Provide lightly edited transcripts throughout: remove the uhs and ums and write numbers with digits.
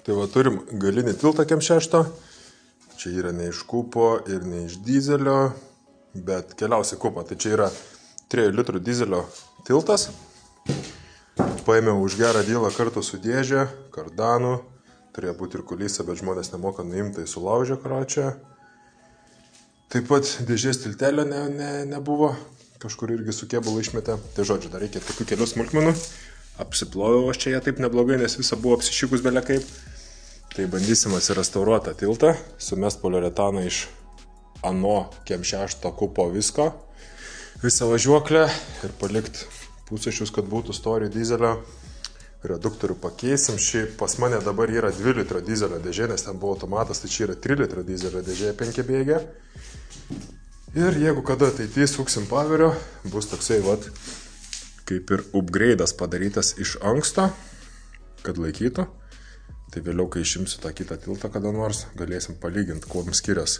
Tai va turim galinį tiltą Kem6. Čia yra ne iš kupo ir ne iš dizelio, bet keliausiai kupą. Tai čia yra 3 litrų dizelio tiltas. Paėmiau už gerą dylą kartu su dėžė, kardanu. Turėjo būti ir kulysė, bet žmonės nemoka nuimti, tai sulaužė karočią. Taip pat dėžės tiltelio nebuvo. Kažkur irgi su kėbulu išmetė. Tai žodžiu, dar reikia tokių kelių smulkmenų. Apsiploviau aš čia ją taip neblogai, nes visa buvo apsišikus belia kaip. Tai bandysim atsirestauruotą tiltą, sumest poliuretaną iš ano Kem6 kupo visko, visą važiuoklę ir palikti pusašius, kad būtų storių dizelio. Reduktorių pakeisim. Šiaip pas mane dabar yra 2 litro dizelio dėžė, nes ten buvo automatas, tai čia yra 3 litro dizelio dėžė 5 bėgė. Ir jeigu kada ateityje suksim pavirio, bus toksai vat, kaip ir upgrade'as padarytas iš anksto, kad laikytų. Tai vėliau, kai išimsiu tą kitą tiltą kada nors, galėsim palyginti, kuom skirias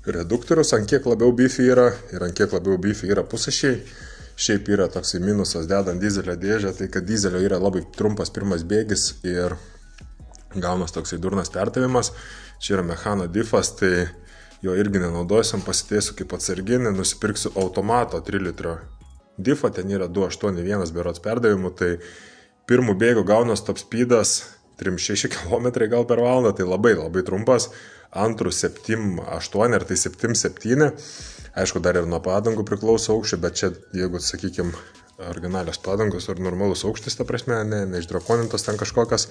reduktorius, ant kiek labiau beefy yra ir ant kiek labiau beefy yra pusašiai. Šiaip yra toksai minusas dedant dizelio dėžę, tai kad dizelio yra labai trumpas pirmas bėgis ir gaunas toksai durnas perdavimas. Čia yra mechano diffas, tai jo irgi nenaudosim, pasitėsiu kaip atsarginį, nusipirksiu automato 3 litro diffą, ten yra 281 berods perdavimų, tai pirmų bėgių gaunas top speedas 3-6 km gal per valandą, tai labai trumpas, antrų 7-8 ar tai 7-7. Aišku, dar ir nuo padangų priklauso aukščio, bet čia, jeigu, sakykime, originalios padangos ar normalus aukštis, ta prasme, ne išdrakonintos ten kažkokios.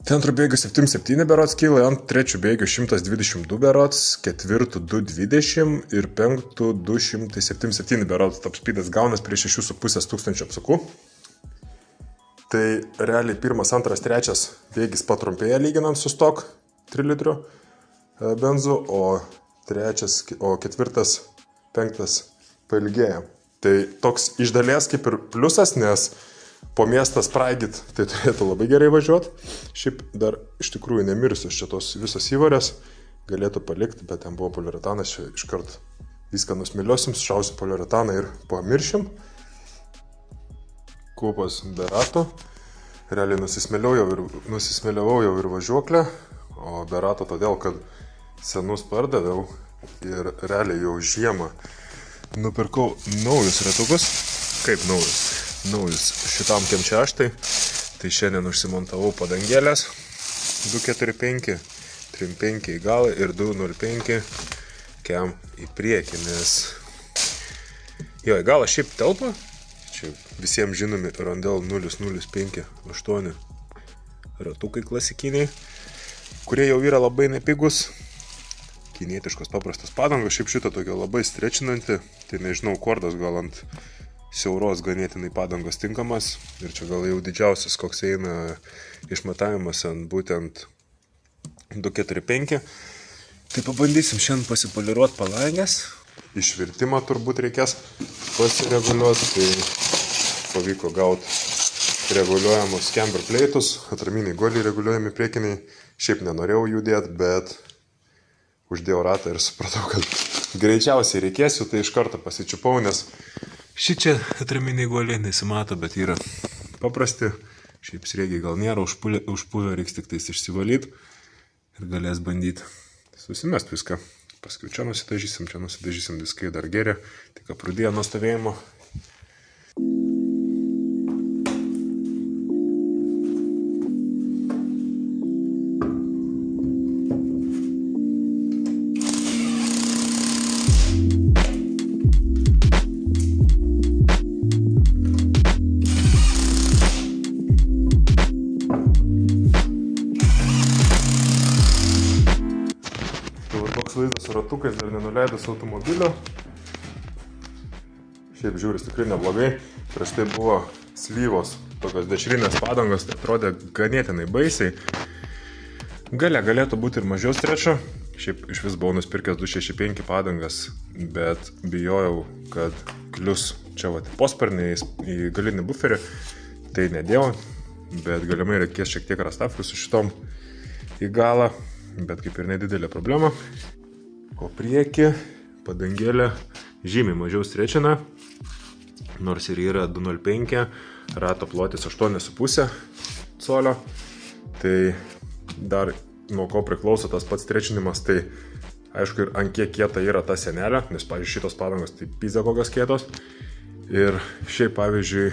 Tai antrų bėgių 7-7 berods kyla, ant trečių bėgių 122 berods, ketvirtų 220 ir penktų 277 berods top speedas gaunas prie 6,5 tūkstančio apsukų. Tai realiai 1, 2, 3 bėgis patrumpėja lyginant su stok 3 litrių benzu, o 4, 5 pailgėja. Tai toks iš dalies kaip ir pliusas, nes po miestą spraigyt tai turėtų labai gerai važiuoti. Šiaip dar iš tikrųjų nemirsiu čia tos visos įvarės, galėtų palikti, bet ten buvo poliuretanas, čia iškart viską nusmėliosim, šausiu poliuretaną ir pamiršim. Kupas be ratų. Realiai nusismėliavau jau ir važiuoklę, o be rato todėl, kad senus pardaviau ir realiai jau žiemą nupirkau naujus ratukus. Kaip naujus? Naujus šitam Kem6. Tai šiandien užsimontavau padangėlės 245, 35 į galą ir 205 Kem į priekį, nes jo į galą šiaip telpa. Čia visiems žinomi Rondel 0058 ratukai klasikiniai, kurie jau yra labai nepigus. Kinietiškos paprastos padangos, šiaip šitą tokia labai strečinanti, tai nežinau, kordas gal ant siauros ganėtinai padangos tinkamas. Ir čia gal jau didžiausias, koks eina išmatavimas ant būtent 245. Tai pabandysim šiandien pasipoliruoti palangės. Išvirtimą turbūt reikės pasireguliuoti, tai pavyko gauti reguliuojamus camber plaitus, atraminiai guoliai reguliuojami priekiniai. Šiaip nenorėjau judėti, bet uždėjau ratą ir supratau, kad greičiausiai reikėsiu, tai iš karto pasičiupau, nes šičia atraminiai guoliai nesimato, bet yra paprasti. Šiaip sriegiai gal nėra užpuvę, reiks tik tais išsivalyti ir galės bandyti susimest viską. Paskui čia nusidažysim diskai dar geria, tik aprūdėjo nuo stovėjimo. Vaizdas su ratukais, dar nenuleidus automobilio. Šiaip žiūris tikrai neblogai. Prieš tai buvo slyvos, tokios dešrinės padangos, tai atrodė ganėtinai baisiai. Galėtų būti ir mažiau strečio. Šiaip iš vis buvau nuspirkęs 265 padangas, bet bijojau, kad klius čia posparniai į galinį buferį. Tai nedėjau, bet galimai reikės šiek tiek rastafkių su šitom į galą, bet kaip ir nedidelė problema. O priekį padangėlė žymiai mažiau strečina, nors ir yra 205, rato plotis 8,5 colio. Tai dar nuo ko priklauso tas pats trečinimas, tai aišku ir ant kiek kieta yra ta sienelė, nes, pavyzdžiui, šitos padangos tai pizė kokios kietos. Ir šiaip, pavyzdžiui,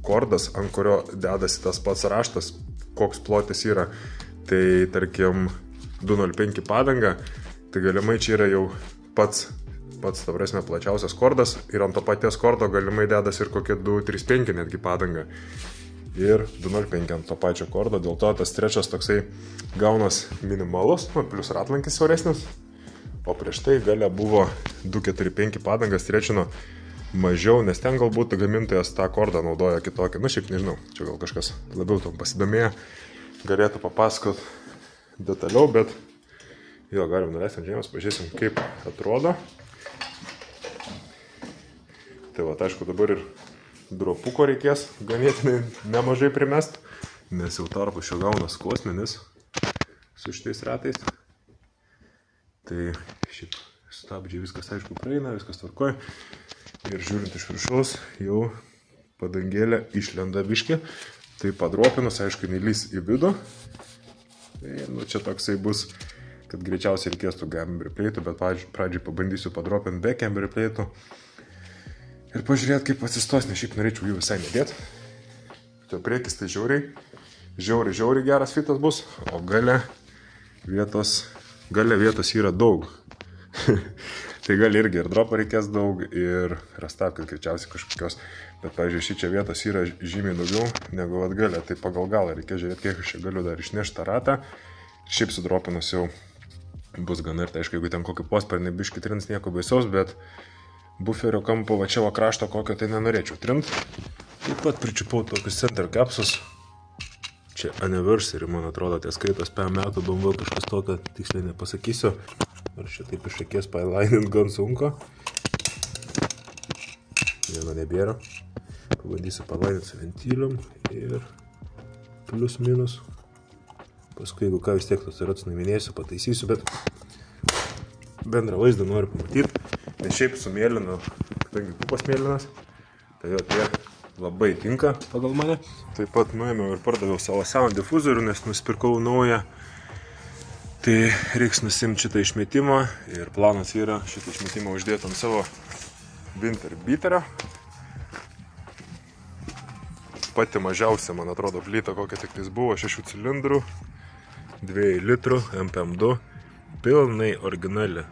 kordas, ant kurio dedasi tas pats raštas, koks plotis yra, tai tarkim 205 padanga, tai galimai čia yra jau pats, ta prasme, plačiausias kordas ir ant to paties kordo galimai dedasi ir kokie 235 netgi padanga. Ir 205 ant to pačio kordo, dėl to tas trečias toksai gaunas minimalus, plus ratlankis siauresnis, o prieš tai gale buvo 245 padangas trečino mažiau, nes ten galbūt gamintojas tą kordą naudoja kitokį, šiaip nežinau, čia gal kažkas labiau tam pasidomėję, galėtų papasakot detaliau, bet jo, galim nuleisti ant žemės, pažiūrėsim, kaip atrodo. Tai va, aišku, dabar ir dropuko reikės ganėtinai nemažai primest, nes jau tarpu šio gaunas kosminis su šitais ratais. Tai šiaip stabdžiai viskas, aišku, praeina, viskas tvarkoja. Ir žiūrint iš viršaus, jau padangėlė išlenda biškį. Tai padropinus, aišku, neįlys į vidų. Tai čia toksai bus, kad greičiausiai reikės tų camber plate'ų, bet pradžiai pabandysiu padropinti be camber plate'ų. Ir pažiūrėti, kaip atsistos, nes šiaip norėčiau jų visai nedėti. Tai priekis tai žiauriai geras fitas bus, o gale vietos yra daug. Tai gali irgi ir dropą reikės daug, ir rastavkės greičiausiai kažkokios, bet, pavyzdžiui, šičia vietos yra žymiai daugiau negu atgalė, tai pagal galą reikia žiūrėti, kiek aš čia galiu dar išnešti tą ratą. Šiaip sudropinus jau bus gana ir tai, aišku, jeigu ten kokį posparnį biškį trins, nieko baisaus, bet buferio kampo va čia va krašto kokio tai nenorėčiau trint. Taip pat pričiupau tokius center capsus. Čia anniversary, man atrodo, tie skaitos 5 metų BMW kažkas tokio, tiksliai nepasakysiu. Ar čia taip iš akies pailainint gan sunku. Vieno nebėra. Pabandysiu palaininti su ventilium ir plius minus. Paskui, jeigu ką vis tiek tos rats nuiminėsiu, pataisysiu, bet bendrą vaizdą noriu pamatyti. Nes šiaip su mėlynu, kadangi pupas mėlynas, tai jo tie labai tinka pagal mane. Taip pat nuėmiau ir pardaviau savo sound difuzorių, nes nusipirkau naują. Tai reiks nusimti šitą išmetimą ir planas yra šitą išmetimą uždėti ant savo winter beaterio. Pati mažiausia, man atrodo, plyta kokia tik tais buvo, 6 cilindrų, 2 litrų, MPM2, pilnai originali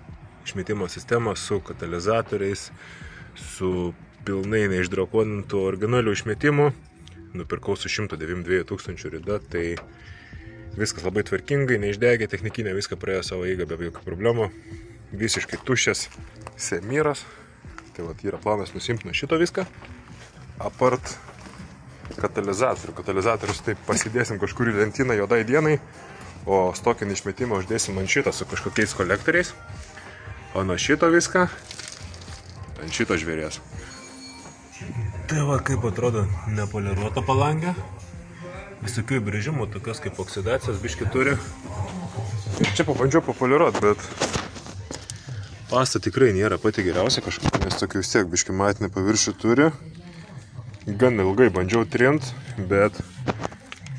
išmetimo sistema su katalizatoriais, su pilnai neišdrakonintų originalių išmetimų. Nupirkau su 192 000 rida, tai viskas labai tvarkingai, neišdegė, technikinė viską praėjo savo eigą be jokių problemų. Visiškai tuščias semyras. Tai vat yra planas nusimti nuo šito viską. Apart katalizatorių. Katalizatorius taip pasidėsim kažkur į lentyną juodai dienai, o stokinį išmetimą uždėsim ant šitą su kažkokiais kolektoriais. O nuo šito viską ant šito žvėrės. Tai va, kaip atrodo nepoliruota palangė. Visokių įbrėžimų, tokios kaip oksidacijos biški turi. Ir čia pabandžiau papoliruoti, bet pasta tikrai nėra pati geriausia kažkokia, nes tokių vis tiek biški matinį paviršių turi. Gan ilgai bandžiau trint, bet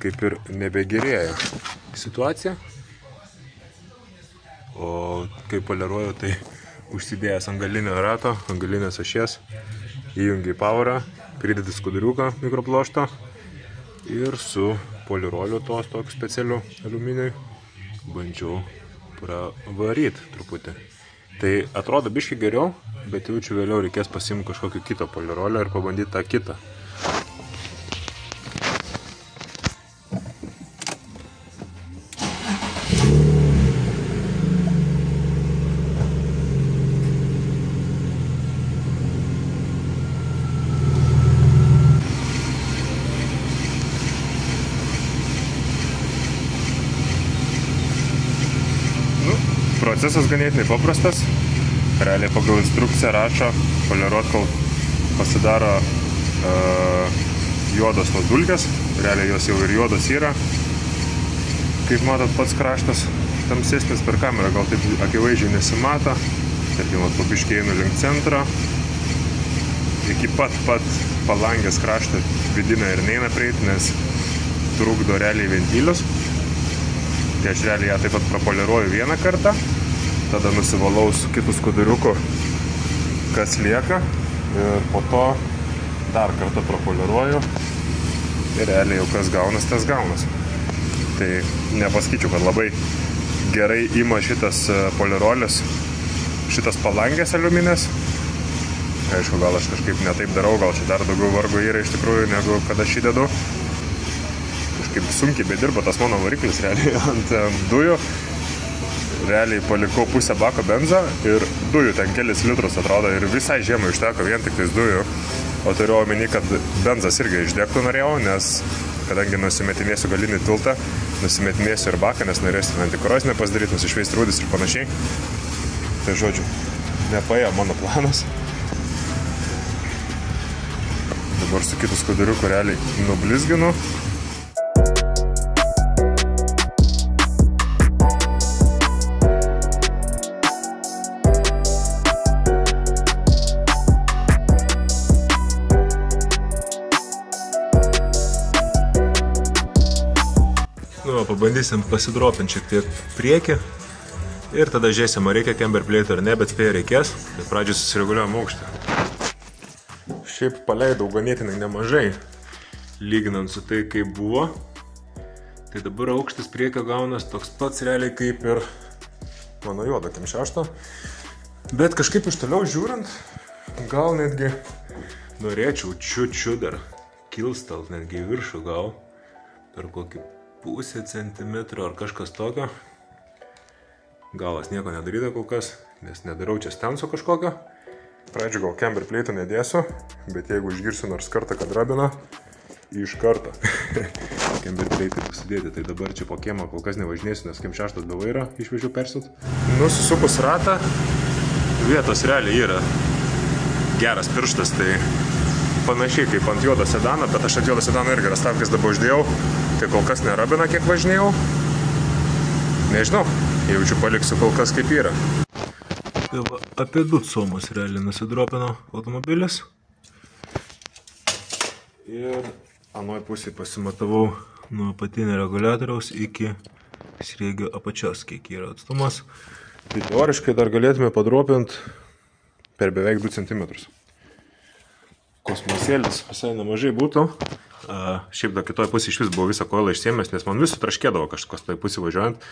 kaip ir nebegerėja situacija. O kai poliruoju, tai užsidėjęs ant galinio rato, ant galinės ašies, įjungi powerą, pridedi skuduriuką mikroplošto ir su poliroliu tos tokiu specialiu aliuminiui bandžiau pravaryti truputį. Tai atrodo biški geriau, bet jaučiu vėliau reikės pasiimti kažkokį kitą polirolio ir pabandyti tą kitą. Procesas ganėtinai paprastas. Realiai pagal instrukciją rašo poliruot, kol pasidaro juodos tos dulkės. Realiai jos jau ir juodos yra. Kaip matot, pats kraštas tamsesnis per kamerą, gal taip akivaizdžiai nesimato. Tarkim, po biškį einu link centro. Iki pat palangės krašto vidinę ir neina prieiti, nes trukdo realiai ventilius. Tai aš realiai ją taip pat prapoliruoju vieną kartą, tada nusivalau su kitu skuduriuku, kas lieka, ir po to dar kartą prapoliruoju ir realiai jau kas gaunas, tas gaunas. Tai nepasakyčiau, kad labai gerai ima šitas polirolis, šitas palangės aliuminės. Aišku, gal aš kažkaip netaip darau, gal čia dar daugiau vargo yra iš tikrųjų, negu kad aš įdedu. Kažkaip sunkiai bedirba tas mano variklis realiai ant dujų. Realiai palikau pusę bako benzo ir dujų ten kelis litrus atrodo ir visai žiemai užteko vien tik tais dujų. O turiu omeny, kad benzas irgi išdegtų norėjau, nes kadangi nusimetinėsiu galinį tiltą, nusimetinėsiu ir baką, nes norėsiu antikorozinę pasidaryti, nusišveisti rūdis ir panašiai. Tai žodžiu, nepaėjo mano planas. Dabar su kitu skuduriuku realiai nublizginu. Pabandysim pasidropinti šiek tiek priekį ir tada žiūrėsim, ar reikia camber plate ar ne, bet spėja reikės, bet pradžiai susireguliuojam aukštį. Šiaip paleidau ganėtinai nemažai, lyginant su tai, kaip buvo. Tai dabar aukštis priekio gaunas toks pats realiai kaip ir mano juodo M6. Bet kažkaip iš toliau žiūrint, gal netgi norėčiau čiučiu dar kilstalt netgi į viršų gal per kokį pusę centimetro ar kažkas tokio. Galas nieko nedaryta kol kas, nes nedarau čia stenso kažkokio. Pradžių gal camber plate nedėsiu, bet jeigu išgirsiu nors kartą, kad rabina, iš karto camber plate pasidėti. Tai dabar čia po kiemą kol kas nevažinėsiu, nes M6 be vairo išvežiau persut. Nusisukus ratą, vietos realiai yra geras pirštas, tai panašiai kaip ant juodo sedano, bet aš ant juodo sedano irgi rastavkės dabar uždėjau. Tai kol kas nerabina, kiek važinėjau. Nežinau, jaučiu paliksiu kol kas kaip yra. Tai va, apie 2 comus realiai nusidropino automobilis. Ir anoj pusėje pasimatavau nuo apatinio reguliatoriaus iki sriegio apačios, kiek yra atstumas. Tai teoriškai dar galėtume padropinti per beveik 2 cm. Kosmosėlis visai nemažai būtų. Šiaip dar kitoj pusė iš vis buvo visą koilą išsiėmęs, nes man visų traškėdavo kažkas toj pusė važiuojant.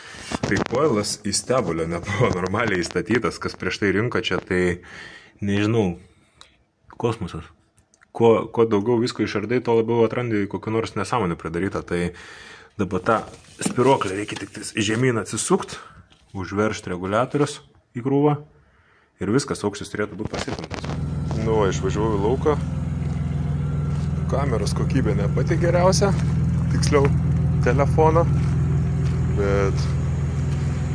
Tai koilas į stebulę nebuvo normaliai įstatytas, kas prieš tai rinko čia, tai nežinau, kosmosas. Kuo daugiau visko išardai, to labiau atrandi kokią nors nesąmonę pridarytą. Tai dabar tą spiroklę reikia tik žemyn atsisukt, užveržti reguliatorius į krūvą ir viskas, aukštis turėtų būti pasitemptas. Nu, išvažiavau į lauką. Kameros kokybė ne pati geriausia, tiksliau telefono, bet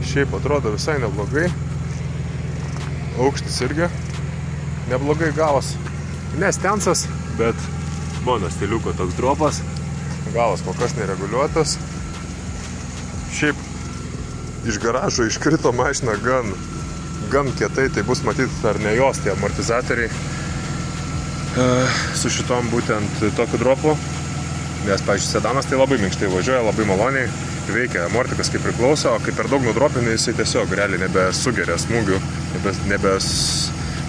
šiaip atrodo visai neblogai. Aukštis irgi neblogai gavos. Nestensas, bet mano stiliuko toks dropas. Galas kol kas nereguliuotas. Šiaip iš garažo iškrito mašina gan kietai, tai bus matyti ar ne jos tie amortizatoriai. Su šitom būtent tokiu dropu, nes, pavyzdžiui, sedanas tai labai minkštai važiuoja, labai maloniai, veikia amortikas kaip priklauso, o kai per daug nudropini, jisai tiesiog realiai nebesugeria smūgių,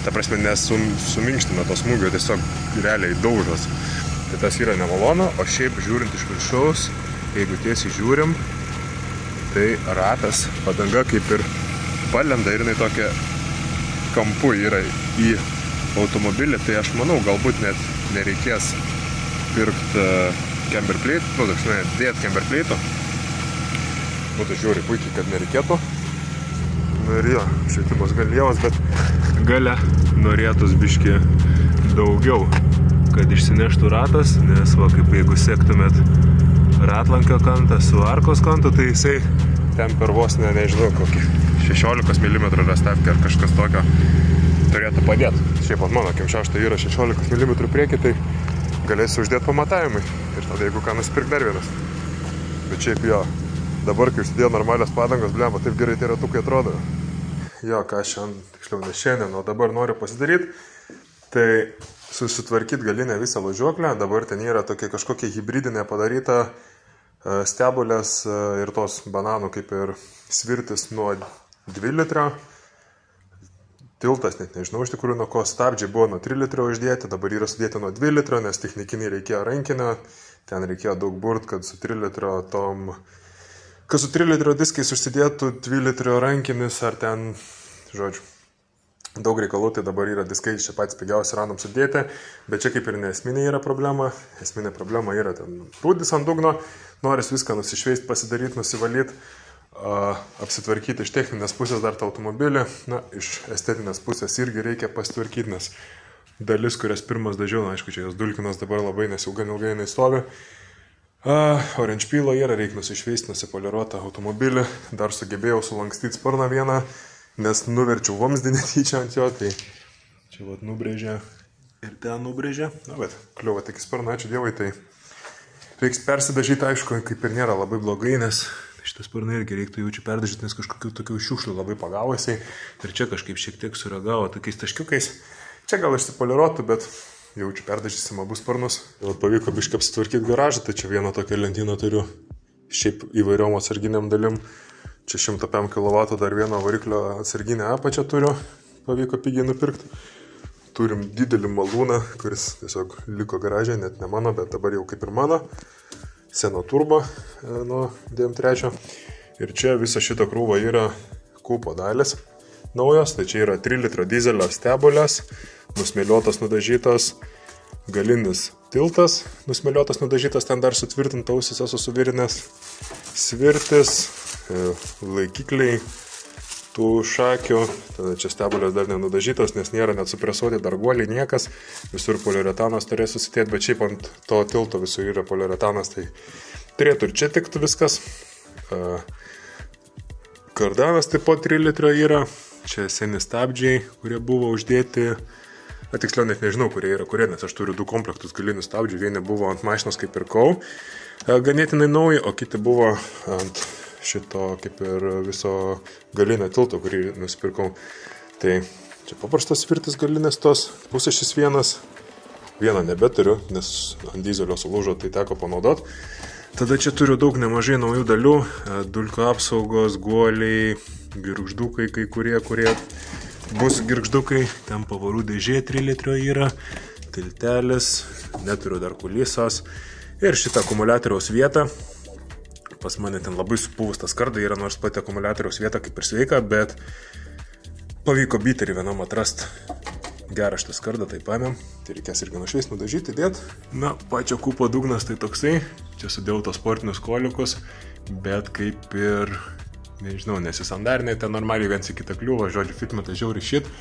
ta prasme nesuminkština to smūgio, tiesiog realiai daužos. Tai tas yra nemalonu, o šiaip žiūrint iš viršaus, jeigu tiesiai žiūrim, tai ratas, padanga kaip ir palenda ir jinai tokia kampu yra į automobilį, tai aš manau, galbūt net nereikės pirkti camber plate, dėti camber plate. Būtų žiūri puikiai, kad nereikėtų. Nu ir jo, švietimas gan lievas, bet gale norėtus biški daugiau, kad išsineštų ratas, nes va, kaip jeigu sektumėt ratlankio kantą su arkos kantu, tai jisai ten per vos nežinau, kokį 16 mm rastavkę ar kažkas tokio turėtų padėti. Šiaip ant mano M6 yra 16 mm priekį, tai galėsiu uždėti pamatavimai. Ir tada jeigu ką nusipirk dar vienas. Bet šiaip jo, dabar kai užsidėjo normalios padangos, blemba, taip gerai tie ratukai atrodo. Jo, ką šiandien, tiksliau ne šiandien, o dabar noriu pasidaryti, tai susitvarkyti galinę visą važiuoklę. Dabar ten yra tokia kažkokia hibridinė padaryta stebulės ir tos bananų kaip ir svirtis nuo 2 litro. Tiltas, net nežinau iš tikrųjų, nuo ko stabdžiai buvo nuo 3 litro uždėti, dabar yra sudėti nuo 2 litro, nes technikiniai reikėjo rankinio, ten reikėjo daug burt, kad su 3 litro diskais užsidėtų 2 litro rankinis ar ten, žodžiu, daug reikalų, tai dabar yra diskai čia patys pigiausi random sudėti, bet čia kaip ir neesminė yra problema, esminė problema yra ten rūdis ant dugno, noris viską nusišveist, pasidaryti, nusivalyti, apsitvarkyti iš techninės pusės dar tą automobilį, na, iš estetinės pusės irgi reikia pasitvarkyti, nes dalis, kurias pirmas dažiau, na, aišku, čia jos dulkinas dabar labai, nes jau gan ilgai neįstovi. Orange Peel yra, reikia nusišveisti, nusipoliruotą automobilį, dar sugebėjau sulankstyti sparną vieną, nes nuverčiau vamzdį netyčia ant jo, tai čia vat nubrėžė ir ten nubrėžė, na, bet kliuvo tik sparną, ačiū Dievui, tai reiks persidažyti, aišku, kaip ir nėra labai blogai, nes šitą sparną irgi reiktų jaučiu perdažyti, nes kažkokių tokių šiukšlių labai pagavosi ir čia kažkaip šiek tiek sureagavo tokiais taškiukais. Čia gal išsipoliruotų, bet jaučiu perdažysim abu sparnus. Jau pavyko biškai apsitvarkyti garažą, tai čia vieną tokią lentyną turiu šiaip įvairiom atsarginiam dalim. Čia 105 kW dar vieno variklio atsarginę apačią turiu, pavyko pigiai nupirkti. Turim didelį malūną, kuris tiesiog liko garaže, net ne mano, bet dabar jau kaip ir mano. Seno turbo nuo DM3 ir čia visa šita krūva yra kūpo dalis naujos, tai čia yra 3 litro dizelio stebulės, nusmėliuotas nudažytas, galinis tiltas, nusmėliuotas nudažytas, ten dar sutvirtinta ausis esu suvirinęs, svirtis, laikikliai tų šakių, tada čia stebulės dar nenudažytos, nes nėra net supresuoti dar guoliai niekas, visur poliuretanas turės susitėti, bet šiaip ant to tilto visur yra poliuretanas, tai turėtų ir čia tiktų viskas. Kardanas taip pat 3 litro yra, čia seni stabdžiai, kurie buvo uždėti, tiksliau net nežinau, kurie yra, nes aš turiu 2 komplektus galinių stabdžių, vieni buvo ant mašinos kaip pirkau, ganėtinai nauji, o kiti buvo ant šito kaip ir viso galinio tilto, kurį nusipirkau. Tai čia paprastas svirtis galinės tos, pusės vieną nebeturiu, nes ant dizelio sulūžo, tai teko panaudoti. Tada čia turiu daug nemažai naujų dalių, dulkių apsaugos, guoliai, girgždukai, kai kurie bus girgždukai, ten pavarų dėžė 3 litro yra, tiltelis, neturiu dar kulisos ir šitą akumuliatoriaus vietą. Pas mane ten labai supuvus tas karda yra, nors pati akumuliatoriaus vieta kaip ir sveika, bet pavyko biterį vienam atrast gerą šitą skardą, tai paėmėm, tai reikės irgi nušveist, nudažyti, dėt. Na, pačio kūpo dugnas tai toksai, čia sudėjau tos sportinius koliukus, bet kaip ir, nežinau, nesisandariniai, ten normaliai viens į kitą kliūvą, žodžiu, fitmetas žiauri šit.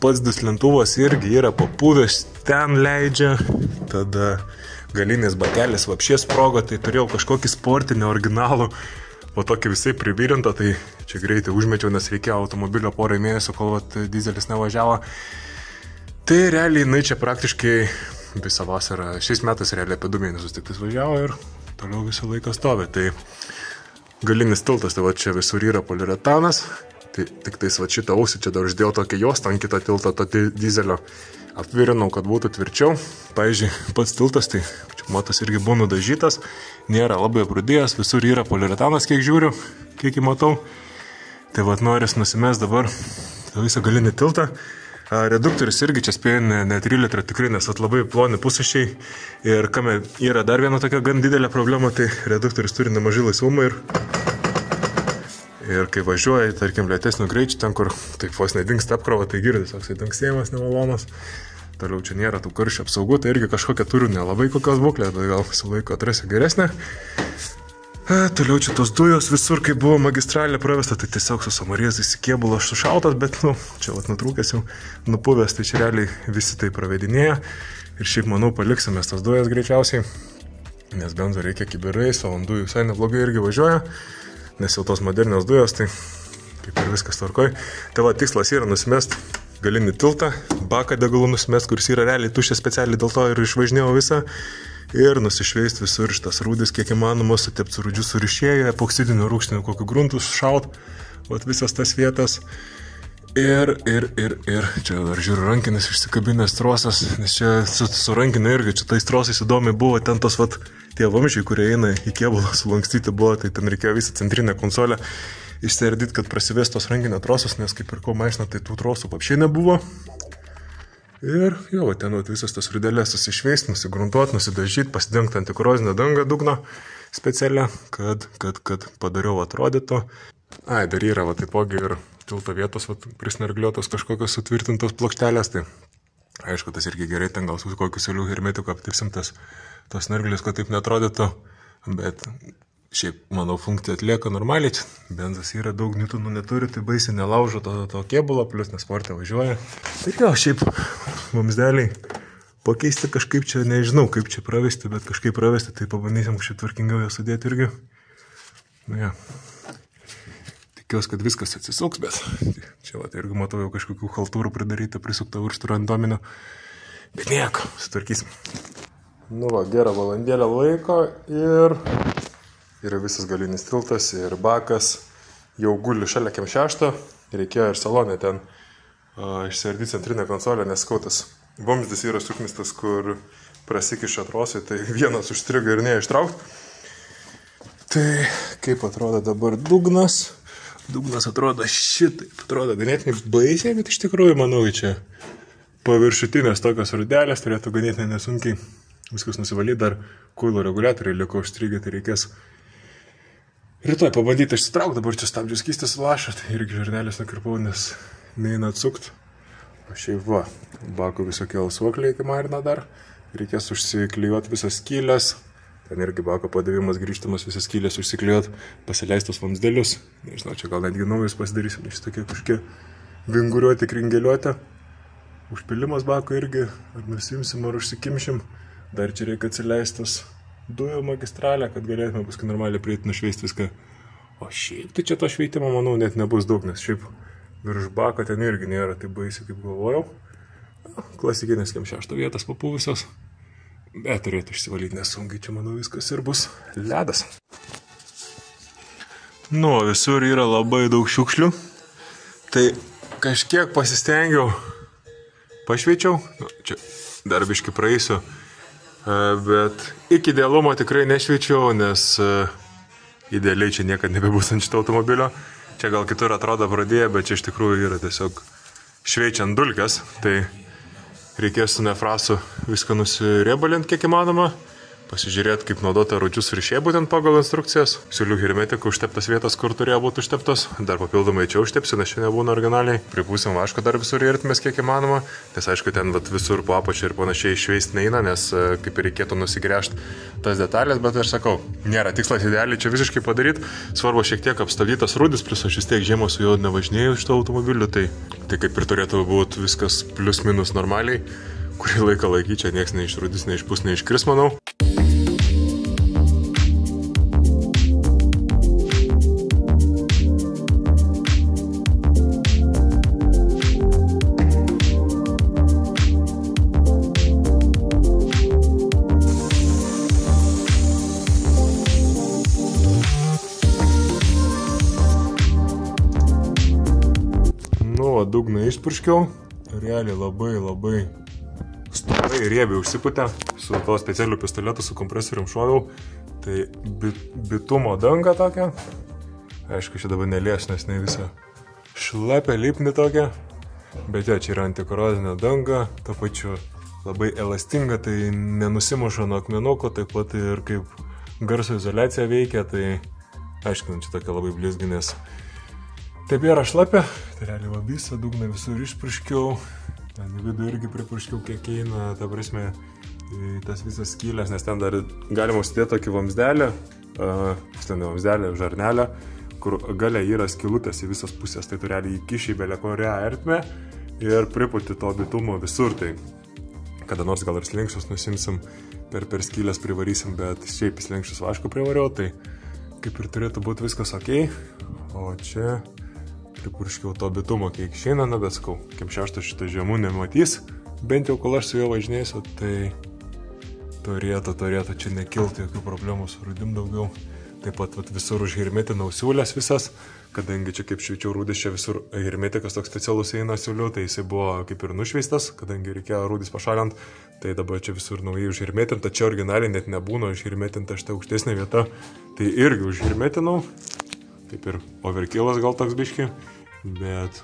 Pats duslintuvas irgi yra papuvęs, ten leidžia, tada galinis batelis vapšies sprogo, tai turėjau kažkokį sportinį originalų, po tokį visai privirinto, tai čia greitai užmečiau, nes reikėjo automobilio porai mėnesių, kol dizelis nevažiavo. Tai realiai, čia praktiškai visą vasarą, šiais metais realiai apie 2 mėnesius tik važiavo ir toliau visą laiką stovi. Tai galinis tiltas, tai va čia visur yra poliuretanas, tai tik tais va šitą ausį čia dar uždėjau tokią juostą ant kito tilto, to dizelio. Apvirinau, kad būtų tvirčiau. Pavyzdžiui, pats tiltas, tai čia matos irgi buvo nudažytas, nėra labai aprūdėjęs, visur yra poliuretanas, kiek žiūriu, kiek įmatau. Tai vat noris nusimest dabar visą galinį tiltą. Reduktorius irgi čia spėjo ne 3 litro tikrai, nes labai ploni pusašiai. Ir kame yra dar viena tokia gan didelė problema, tai reduktorius turi nemažai laisvumo ir kai važiuoji, tarkim, lėtesnių greičių, ten kur taip vos nedingsta apkrova, tai girdis, toksai dunksėjimas nemalonus. Toliau čia nėra tų karščio apsaugų, tai irgi kažkokia turiu nelabai kokios būklės, bet gal su laiko atrasiu geresnę. Toliau čia tos dujos visur, kai buvo magistralė pravesta, tai tiesiog su samarėzais į kėbulą aš sušaltas, bet čia nutrūkęs jau nupuvęs, tai čia realiai visi tai pravedinėja. Ir šiaip manau paliksimės tas dujas greičiausiai, nes benzo reikia kibirais, o ant dujų visai neblogai irgi važiuoja. Nes jau tos modernios dujos, tai kaip ir viskas tvarkoj. Tai va, tikslas yra nusimest galinį tiltą, baką degalų nusimest, kuris yra realiai tuščias specialiai, dėl to ir išvažinėjau visą. Ir nusišveist visur šitas rūdis, kiek įmanoma, sutepti su rūdžiu surišėję, epoksidiniu rūgštiniu kokiu gruntu šaut, vat visas tas vietas. Ir čia dar žiūriu rankinis išsikabinės trosas, nes čia su rankiniu irgi čia tais trosais įdomiai buvo, ten tos tie vamžiai, kurie eina į kėbulą sulankstyti buvo, tai ten reikėjo visą centrinę konsolę išsiardyti, kad prasivės tos rankinio trosos, nes kaip pirkau mašiną, tai tų trosų apšiai nebuvo. Ir jau, ten visas tas rudelės susišveist, nusigruntuot, nusidažyti, pasidengti antikorozinę dangą dugno specialią, kad padariau atrodytų. Ai, dar yra taipogi ir tilto vietos prisnargliuotos kažkokios sutvirtintos plokštelės, tai aišku, tas irgi gerai, ten gal su kokiu selių hermetiku aptipsimtas tos snarglės, kad taip netrodytų, bet šiaip, manau, funkcija atlieka normaliai, benzas yra daug niutonų neturi, tai baisiai nelaužo to kėbulo, plus nesportė važiuoja. Tai jo, šiaip, vamzdeliai pakeisti kažkaip čia, nežinau, kaip čia pravesti, bet kažkaip pravesti, tai pabandysim kažkaip tvarkingiau ją sudėti irgi. Nu, ja. Tikiuosi, kad viskas atsisuks, bet čia irgi matau jau kažkokių haltūrų pridaryta, prisukta užtūrų ant dominio. Bet nieko, sutvarkysim. Nu va, gerą valandėlę laiko ir yra visas galinis tiltas ir bakas jau guli šalia kem 6. Reikėjo ir salonė ten išsiardyti centrinę konsolę, nes skautas vamzdis yra suknistas, kur prasikiša trosai, tai vienas užstrigo ir neištraukt. Tai kaip atrodo dabar dugnas? Dugnas atrodo šitaip, atrodo ganėtinai baisiai, bet iš tikrųjų, manau, čia paviršutinės tokios rudelės turėtų ganėtinai nesunkiai viskas nusivalyti, dar kuilo reguliatoriai liko užstrigę, tai reikės rytoj pabandyti išsitraukti, dabar čia stabdžių skystis lašą, tai irgi žarnelės nukirpau, nes neina atsukt. O šiaip va, bako visokie alsuokliai iki marina dar, reikės užsiklijuoti visas skylės. Ten irgi bako padavimas grįžtamas, visas skylės užsiklijuot, pasileistus vamzdelius. Nežinau, čia gal netgi naujus pasidarysim, nes tokie kažkokie vinguriuoti, kringeliuoti. Užpilimas bako irgi, ar nusimsim, ar užsikimšim. Dar čia reikia atsileistas dujų magistralę, kad galėtume paskui normaliai prieiti nušveisti viską. O šiaip, tai čia to šveitimo, manau, net nebus daug, nes šiaip virš bako ten irgi nėra taip baisiai, kaip galvojau. Klasikinės kem 6 vietas papūvusios. Bet turėtų išsivalyti nesunkiai, čia manau viskas ir bus ledas. Nu, visur yra labai daug šiukšlių. Tai kažkiek pasistengiau, pašveičiau, čia dar biškį praeisiu, bet iki idealumo tikrai nešveičiau, nes idealiai čia niekad nebebus ant šito automobilio. Čia gal kitur atrodo pradėję, bet čia iš tikrųjų yra tiesiog šveičiant dulkes, tai reikės su nefrasu viską nusiriebalint kiek įmanoma, pasižiūrėti, kaip naudoti rūdžius ir šiai būtent pagal instrukcijas. Siūliu hermetikų užteptas vietas, kur turėjo būti užteptas. Dar papildomai čia užtepsiu, nes čia nebūna originaliai. Pripūsim vaško dar visur įrtimės kiek įmanoma. Nes aišku, ten visur po apačią ir panašiai šveist neina, nes kaip ir reikėtų nusigręžti tas detalės. Bet aš sakau, nėra tikslas idealiai čia visiškai padaryti. Svarbu šiek tiek apstaldytas rūdis, plus aš vis tiek žiemą su juo nevažinėjau iš to automobiliu. Tai kaip ir turėtų būti viskas plius minus normaliai. Kurį laiką laikyti, čia nieks neišrūdis, neišpūs, neiškris, manau. Dugną išpurškiau, realiai labai storai riebiai užsiputę, su to specialiu pistoletu su kompresorium šoviau, tai bitumo danga tokia, aišku, čia dabar nelies, nes ne visą šlapę lipni tokia, bet čia yra antikorozinė danga, to pačiu labai elastinga, tai nenusimuša nuo akmenuko, taip pat ir kaip garso izoliacija veikia, tai aišku, čia tokia labai blizginės. Taip yra šlapė, tai realiai va visą dugną visur išpurškiau, ten į vidų irgi pripurškiau kiek eina, ta prasme, tas visas skylės, nes ten dar galima užsidėti tokį vamzdelį, žarnelę, kur gale yra skylutės į visas pusės, tai tu realiai įkiši į belekorią ertmę ir priputi to bitumo visur, tai kada nors gal ir slenkščius nusimsim, per skylės privarysim, bet šiaip slenkščius vaško privariau, tai kaip ir turėtų būti viskas ok, o čia pripurškiau to bitumo kiek išeina, na bet sakau, kem 6 šitą žiemų nematys, bent jau kol aš su juo važinėsiu, tai turėtų čia nekilti jokių problemų su rūdim daugiau. Taip pat visur užhermetinau siūlės visas, kadangi čia kaip šveičiau rūdis, čia visur hermetikas toks specialus eina siūliu, tai jisai buvo kaip ir nušveistas, kadangi reikėjo rūdis pašalint, tai dabar čia visur naujai užhermetinta, čia originaliai net nebūna užhermetinta šitą aukštesnė vieta, tai irgi užhermetinau, taip ir overkillas gal toks biški, bet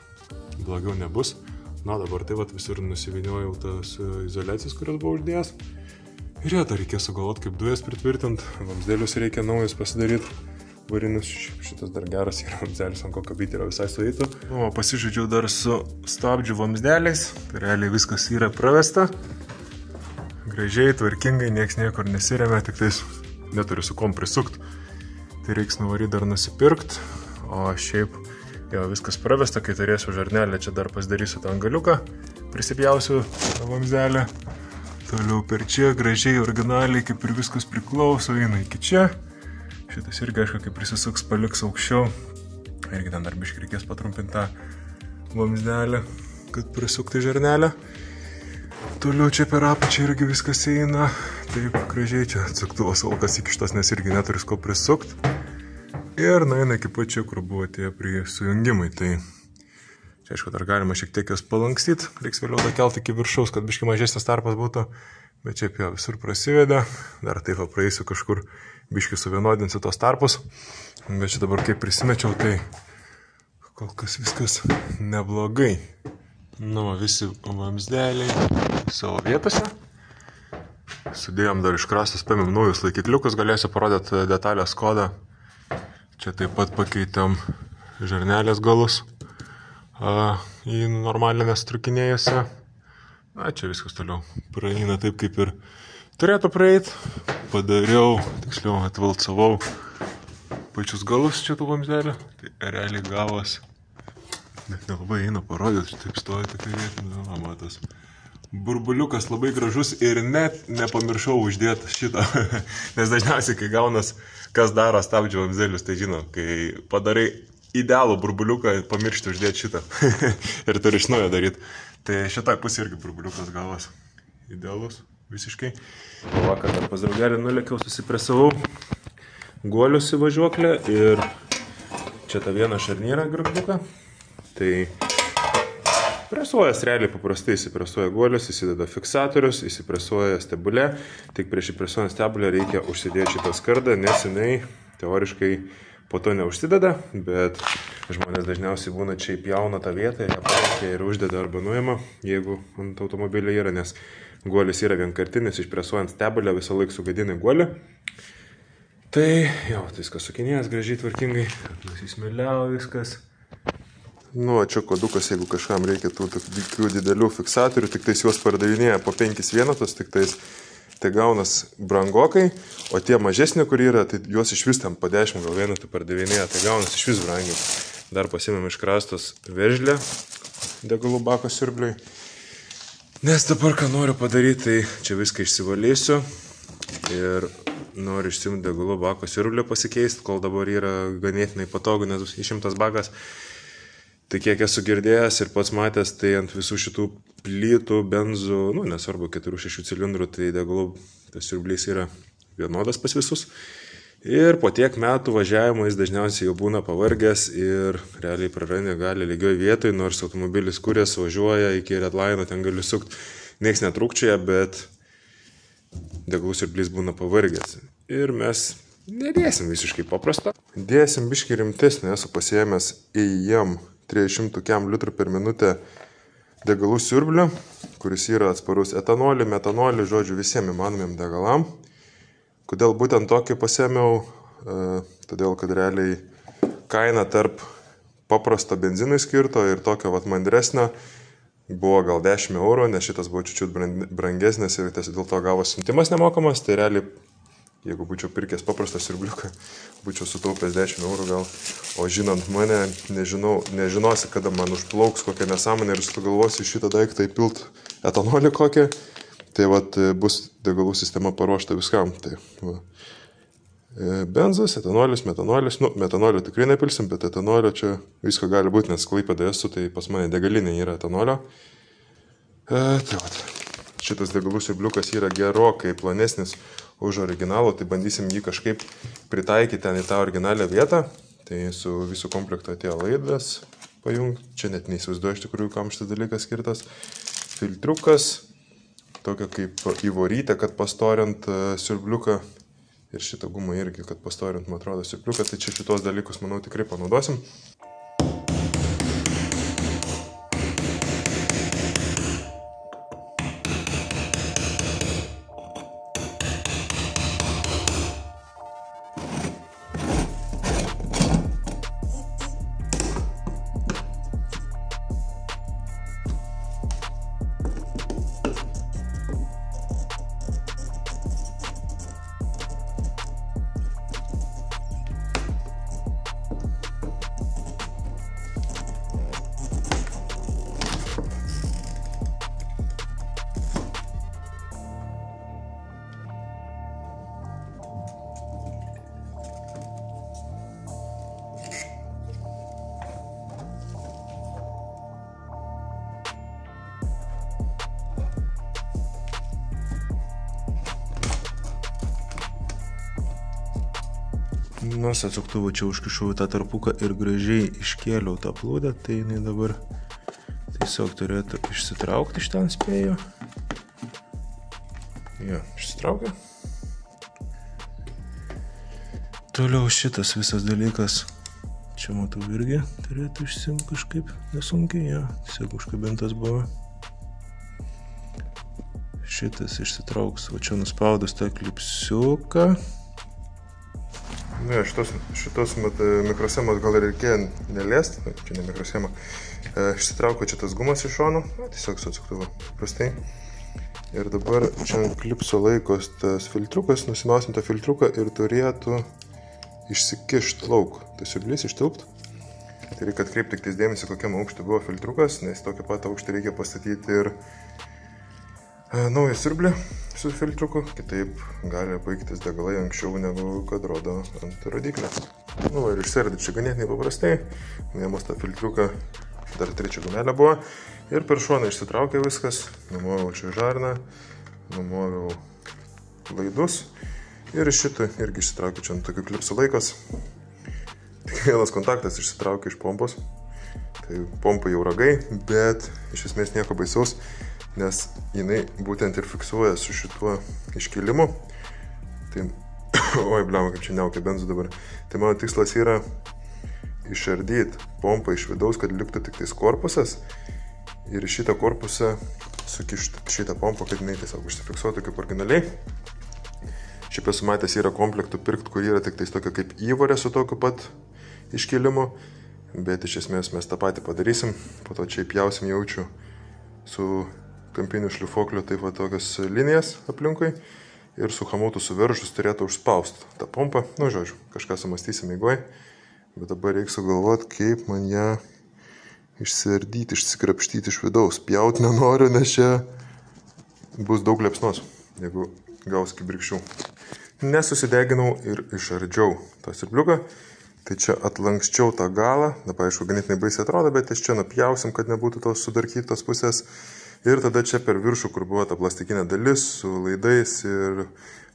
blogiau nebus. Na dabar tai visur nusivyniojau tas izoliacijas, kurias buvau uždėjęs. Ir jau dar reikės sugalvoti, kaip dujas pritvirtinti, vamzdėlius reikia naujus pasidaryti, varinius, šitas dar geras yra vamzdėlis, ant ko kabyti yra visai sueitų. O pasižaidžiau dar su stabdžių vamzdeliais, tai realiai viskas yra pravesta, gražiai, tvarkingai, nieks niekur nesiremia, tik tais neturiu su kom prisukti, tai reiks nuvaryti dar nusipirkti, o šiaip jau viskas pravesta, kai turėsiu žarnelę, čia dar pasidarysiu tą angaliuką, prisipjausiu vamzdelę. Toliau per čia, gražiai, originaliai, kaip ir viskas priklauso, eina iki čia. Šitas irgi, aišku, kaip prisisuks, paliks aukščiau. Irgi ten dar biškai reikės patrumpinti tą vamzdelę, kad prisukti žarnelę. Toliau čia per apačią irgi viskas eina. Taip, gražiai, čia atsuktuvas alkas įkištas, nes irgi neturi ko prisukti. Ir eina iki pačio, kur buvo tie prie sujungimai. Tai čia, aišku, dar galima šiek tiek jos palankstyti, reiks vėliau dakelti iki viršaus, kad biškai mažesnis tarpas būtų, bet čia jau visur prasivedė, dar taip praeisiu kažkur, biškai suvienodinsiu tos tarpus, bet čia dabar kaip prisimečiau, tai kol kas viskas neblogai. Nu, visi vamzdeliai savo vietose, sudėjom dar iškrastus, paėmėm naujus laikikliukus, galėsiu parodyti detalės kodą, čia taip pat pakeitėm žarnelės galus. Į normalinės trukinėjose. Na, čia viskas toliau praeina taip, kaip ir turėtų praeiti. Padariau, tiksliau atvalcavau pačius galus čia tų vamzdelių. Tai realiai gavos, net nelabai eina parodyti, taip stoja tokia vieta. Na, matas. Burbuliukas labai gražus ir net nepamiršau uždėti šitą. Nes dažniausiai, kai gaunas, kas daro stabdžių vamzdelius, tai žino, kai padarai idealų burbuliuką, pamiršti uždėti šitą ir turi iš naujo daryti. Tai šitoj pusė irgi burbuliukas gavas idealus visiškai. Vakar dar pas draugelį nulėkiau, susipresavau guolius į važiuoklę ir čia tą vieną šarnyrą grakduką. Tai presuojas realiai paprastai, įsipresuoja guolius, įsideda fiksatorius, įsipresuoja stebulė. Tik prieš įpresuojant stebulę reikia užsidėti šitą skardą, nes jinai teoriškai po to neužsideda, bet žmonės dažniausiai būna čia įpjauna tą vietą, ją pareikia ir uždeda arba nuima, jeigu ant automobilio yra, nes guolis yra vienkartinis, išpresuojant stebulę visą laiką sugadina guolį. Tai jau, viskas sukinėjęs gražiai tvarkingai, nusismėliau viskas. Nu, čia kodukas, jeigu kažkam reikia tų tokių didelių fiksatorių, tik tais juos pardavinėja po 5 vienetus, tik tais tai gaunas brangokai, o tie mažesni, kur yra, tai juos iš vis ten po 10 gal vienetų pardavinėja, tai gaunas iš vis brangiai. Dar pasiėmėm iškrastos veržlę degalų bako siurbliui. Nes dabar, ką noriu padaryti, tai čia viską išsivalysiu ir noriu išsimti degalų bako siurblių pasikeisti, kol dabar yra ganėtinai patogu, nes išimtas bakas. Tai kiek esu girdėjęs ir pats matęs, tai ant visų šitų plytų, benzų, nu nesvarbu, 4-6 cilindrų, tai degalų tas siurblys yra vienodas pas visus. Ir po tiek metų važiavimo jis dažniausiai jau būna pavargęs ir realiai prarandė gali lygioj vietoj, nors automobilis kurės važiuoja iki redlaino, ten gali sukti, nieks netrūkčioja, bet degalų siurblys būna pavargęs. Ir mes nedėsim visiškai paprastą. Dėsim biškai rimtesnį, esu pasiėmęs EM 300 litrų per minutę degalų siurblių, kuris yra atsparus etanoliui, metanoliui, žodžiu, visiems įmanomiem degalam. Kodėl būtent tokį pasiėmiau? Todėl, kad realiai kaina tarp paprasto benzinui skirto ir tokio mandresnio buvo gal 10 eurų, nes šitas buvo čiut brangesnis ir dėl to gavo siuntimas nemokamas, tai realiai jeigu būčiau pirkęs paprastą siurbliuką, būčiau sutaupęs 10 eurų gal, o žinant mane, nežinosi, kada man užplauks kokią nesąmonę ir sugalvosi šitą daiktą įpilt etanolį kokią, tai bus degalų sistema paruošta viskam. Tai, benzas, etanolis, metanolis, metanolio tikrai nepilsim, bet etanolio čia visko gali būti, nes Klaipėdoje esu, tai pas mane degalinė yra etanolio. Tai šitas degalų siurbliukas yra gerokai plonesnis už originalų, tai bandysim jį kažkaip pritaikyti ten į tą originalią vietą. Tai su visų komplektu atėjo laidas pajungti. Čia net neįsivaizduoju iš tikrųjų, kam šitas dalykas skirtas. Filtriukas, tokia kaip įvorytė, kad pastorint siurbliuką. Ir šitą gumą irgi, kad pastorint, man atrodo, siurbliuką. Tai čia šitos dalykus, manau, tikrai panaudosim. Nors atsuktuvu čia užkišau tą tarpuką ir gražiai iškėliau tą plūdę, tai jinai dabar tiesiog turėtų išsitraukti iš ten, spėju. Jo, išsitraukia. Toliau šitas visas dalykas, čia matau irgi turėtų išsimti kažkaip nesunkiai, jo, tiesiog užkabintas buvo. Šitas išsitrauks, va čia nuspaudus tą klipsiuką. Ne, šitos mikroschemos gal ir reikėjo neliest, čia ne mikroschema. Išsitraukiu čia tas gumas iš šono, tiesiog su atsuktuvu prastai. Ir dabar čia ant klipso laikos tas filtriukas, nusimausim tą filtriuką ir turėtų išsikišti lauk. Tas siurblys ištilpt. Tai reikia atkreipti tik tais dėmesį, kokiam aukštį buvo filtriukas, nes tokį pat aukštį reikia pastatyti ir naują siurblį su filtriuku, kitaip gali baigtis degalai anksčiau negu kad rodo ant rodiklio. Nu, ir išsiardyti čia ganėtinai paprastai, nuėmus tą filtriuką, dar trečia gumelė buvo, ir per šoną išsitraukė viskas, numoviau čia žarną, numoviau laidus, ir iš šitą irgi išsitraukiu čia ant tokių klipsų laikas. Tik vienas kontaktas išsitraukia iš pompos, tai pompa jau ragai, bet iš esmės nieko baisaus, nes jinai būtent ir fiksuoja su šituo iškėlimu. Tai, oi, bliama, kaip čia neaukia benzu dabar. Tai mano tikslas yra išardyti pompą iš vidaus, kad liktų tik tais korpusas ir šitą korpusą sukišti šitą pompą, kad jinai tiesiog užsifiksuotų kaip originaliai. Šiaip esu matęs yra komplektų pirkti, kur yra tik tais tokia kaip įvorė su tokiu pat iškėlimu, bet iš esmės mes tą patį padarysim, po to čia įpjausim jaučiu su kampinių šlifuoklių taip va tokias linijas aplinkui ir su hamutu suveržus turėtų užspausti tą pompą. Nu, žodžiu, kažką sumąstysim eigoj, bet dabar reikia sugalvoti, kaip man ją išsiardyti, išsikrapštyti iš vidaus. Pjaut nenoriu, nes čia bus daug liepsnos, jeigu gaus kibirkščių. Nesusideginau ir išardžiau tą siurbliuką, tai čia atlankščiau tą galą, dabar aišku, ganėtinai baisiai atrodo, bet iš čia nupjausim, kad nebūtų tos sudarkytos pusės. Ir tada čia per viršų, kur buvo ta plastikinė dalis su laidais ir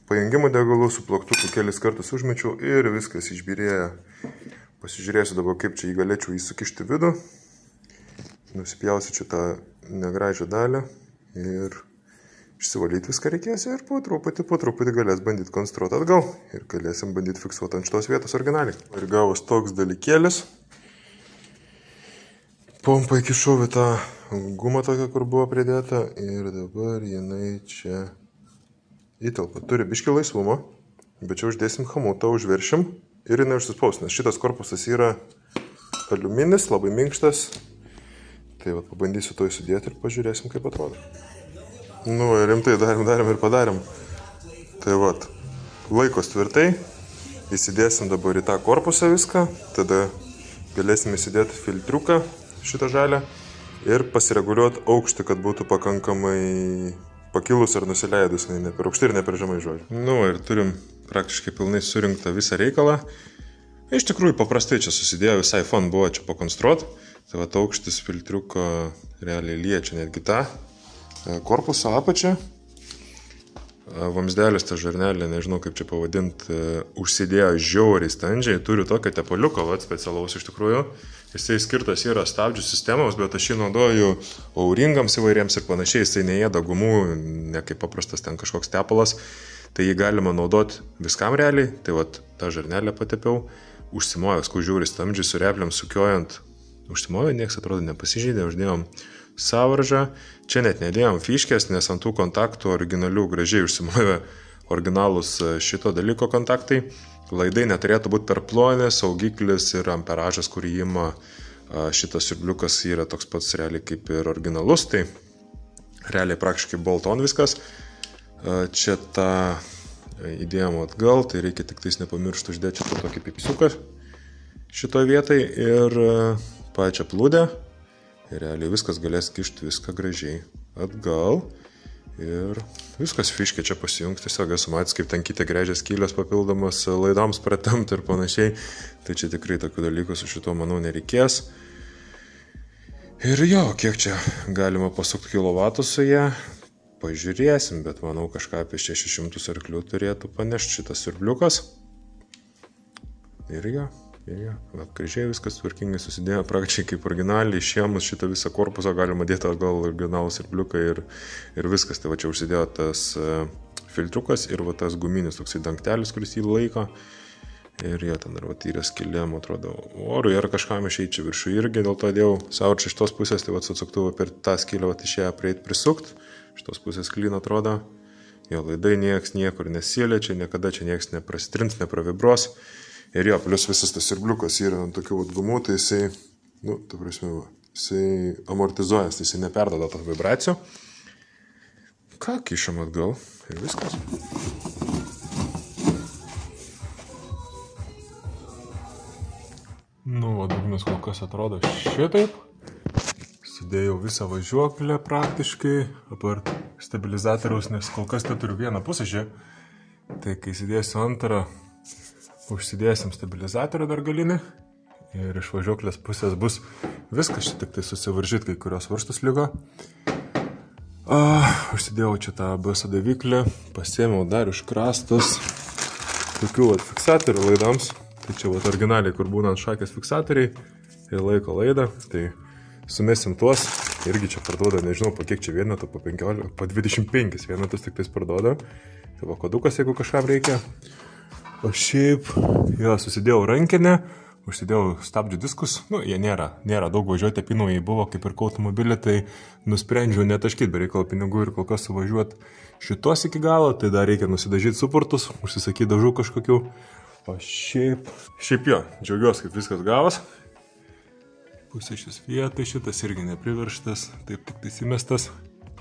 pajungimo degalų, su plaktuku kelis kartus užmečiau ir viskas išbyrėjo. Pasižiūrėsiu dabar, kaip čia jį galėčiau įsukišti vidų. Nusipjausiu čia tą negražią dalį ir išsivalyti viską reikės ir po truputį galės bandyti konstruoti atgal ir galėsim bandyti fiksuoti ant šitos vietos originaliai. Ir gavus toks dalykėlis. Pompą įkišau į tą gumą tokią, kur buvo pridėta ir dabar jinai čia įtelpa. Turi biškį laisvumo, bet čia uždėsim hamutą, užveršim ir jinai užsispaus, nes šitas korpusas yra aliuminis, labai minkštas. Tai va, pabandysiu to įsudėti ir pažiūrėsim, kaip atrodo. Nu, rimtai darėm ir padarėm. Tai va, laikos tvirtai, įsidėsim dabar į tą korpusą viską, tada galėsim įsidėti filtriuką šitą žalę ir pasireguliuoti aukštį, kad būtų pakankamai pakilus ar nusileidus, ne per aukštai ir ne per žemai, žodžiu. Nu ir turim praktiškai pilnai surinktą visą reikalą. Iš tikrųjų paprastai čia susidėjo, visai fun buvo čia pakonstruoti. Tai va, aukštis filtriuko realiai liečia netgi tą korpuso apačią. vamsdelis, ta žarnelė, nežinau kaip čia pavadinti, užsidėjo žiauriai standžiai, turi tokio tepaliuko, specialaus iš tikrųjų. Jisai skirtas yra stabdžių sistemams, bet aš jį naudoju auringams įvairiems ir panašiai, jisai neėda gumų, ne kaip paprastas ten kažkoks tepalas, tai jį galima naudoti viskam realiai, tai tą žarnelę patepiau, užsimovęs, kur žiūri stabdžių su repliam sukiojant, užsimovė, nieks atrodo nepasižydė, uždėjom sąvaržą, čia net nedėjom fiškės, nes ant tų kontaktų originalių gražiai užsimovė originalus šito dalyko kontaktai. Laidai neturėtų būti per ploni, saugiklis ir amperažas, kurį ima šitas siurbliukas yra toks pats realiai kaip ir originalus, tai realiai praktiškai bolt-on viskas. Čia tą įdėjom atgal, tai reikia tik tais nepamiršti uždėti šitą tokį pipsiuką šitoje vietai ir pačią plūdę. Ir realiai viskas galės kišti viską gražiai atgal. Ir viskas fiškė čia pasijungs, tiesiog esu matęs, kaip ten kitė grėžė skylės papildomas laidams pratemti ir panašiai. Tai čia tikrai tokių dalykų su šituo, manau, nereikės. Ir jo, kiek čia galima pasukti kilovatų su ją, pažiūrėsim, bet manau kažką apie 600 arklių turėtų panešti šitas siurbliukas. Ir jo. Gražiai viskas tvarkingai susidėjo, praktiškai kaip originaliai, išėmus šitą visą korpusą galima dėti atgal originalų siurbliuką ir viskas. Tai čia užsidėjo tas filtriukas ir tas guminis toksai dangtelis, kuris jį laiko. Ir jo, ten dar yra skylėm, atrodo, orui ar kažkam išeiti čia viršų irgi, dėl to dėjau sąvarčą iš tos pusės, tai su atsuktuvą per tą skylę išėję prieiti prisukt, iš tos pusės klyn atrodo. Jo, laidai nieks niekur nesiliečia, niekada čia nieks neprasitrins, nepravibros. Ir jo, plius visas tas siurbliukas yra ant tokių gumų, tai jisai, jisai amortizuojas, tai jisai neperduoda tą vibracijų. Ką, kišam atgal ir viskas. Dugnas kol kas atrodo šitaip. Sudėjau visą važiuoklę praktiškai, apart stabilizatoriaus, nes kol kas tai turiu vieną pusę. Tai kai įsidėsiu antrą, užsidėsim stabilizatorių dar galinį ir iš važiuoklės pusės bus viskas, čia tik tai susivaržyti, kai kurios varžtus liko. Užsidėjau čia tą ABS daviklį, pasiėmiau dar iš krastos tokių fiksatorių laidams. Tai čia originaliai, kur būna ant šakės fiksatoriai ir laiko laidą, tai sumesim tuos, irgi čia parduoda, nežinau, po kiek čia vienetų, po 15, po 25 vienetus tik tais parduoda. Tai kodukas, jeigu kažkam reikia. O šiaip, susidėjau rankinę, užsidėjau stabdžių diskus, jie nėra daug važiuoti, apinojai buvo kaip ir automobilį, tai nusprendžiau netaškyti be reikalo pinigų ir kol kas suvažiuoti šitos iki galo, tai dar reikia nusidažyti supurtus, užsisakyti dažų kažkokių. O šiaip džiaugiuosi, kaip viskas gavos. Pusė šis vietai, šitas irgi nepriverštas, taip tik tais įmestas,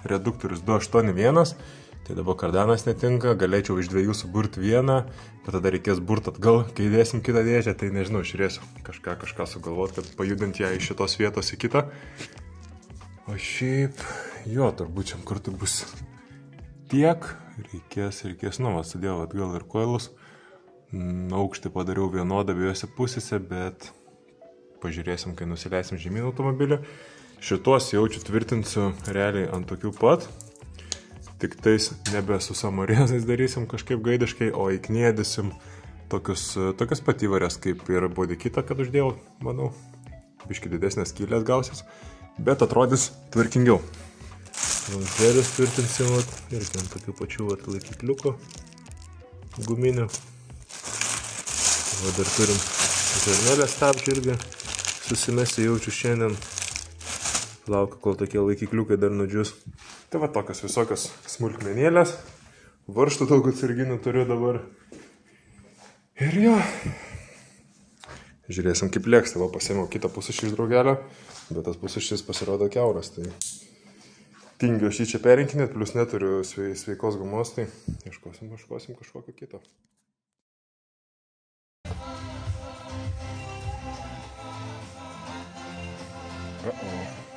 reduktorius 281. Tai dabar kardanas netinka, galėčiau iš dviejų suburti vieną, bet tada reikės burti atgal, kai įdėsim kitą dėžę, tai nežinau, žiūrėsiu kažką sugalvoti, kad pajudinti ją iš šitos vietos į kitą. O šiaip, turbūt šiam kartui bus tiek, reikės, sudėjau atgal ir koilus, aukštį padariau vienodą abiejose pusėse, bet pažiūrėsim, kai nusileisim žemyn automobilį. Šitos jaučiu tvirtinsiu realiai ant tokių pat. Tik tais nebe su samorėzais darysim kažkaip gaidiškai, o įknėdysim tokias patyvarės kaip ir bodykitą, kad uždėjau, manau, biški didesnės skylės gausis, bet atrodys tvarkingiau. Vamzdelius tvirtinsim ir ten tokių pačių laikikliukų guminių. Dar turim žarnelę stabdžių irgi susimesti jaučiu šiandien. Laukiu, kol tokie laikikliukai dar nudžius. Tai tokios visokios smulkmenėlės. Varžtų daug atsarginių turiu dabar. Ir žiūrėsim kaip lėks. Tai pasiėmiau kitą pusušį iš draugelio, bet tas pusušis pasirodo kiauras. Tai tingiu aš jį čia perinkinėt, plus neturiu sveikos gumos, tai ieškosim kažkokio kito. Uh-oh.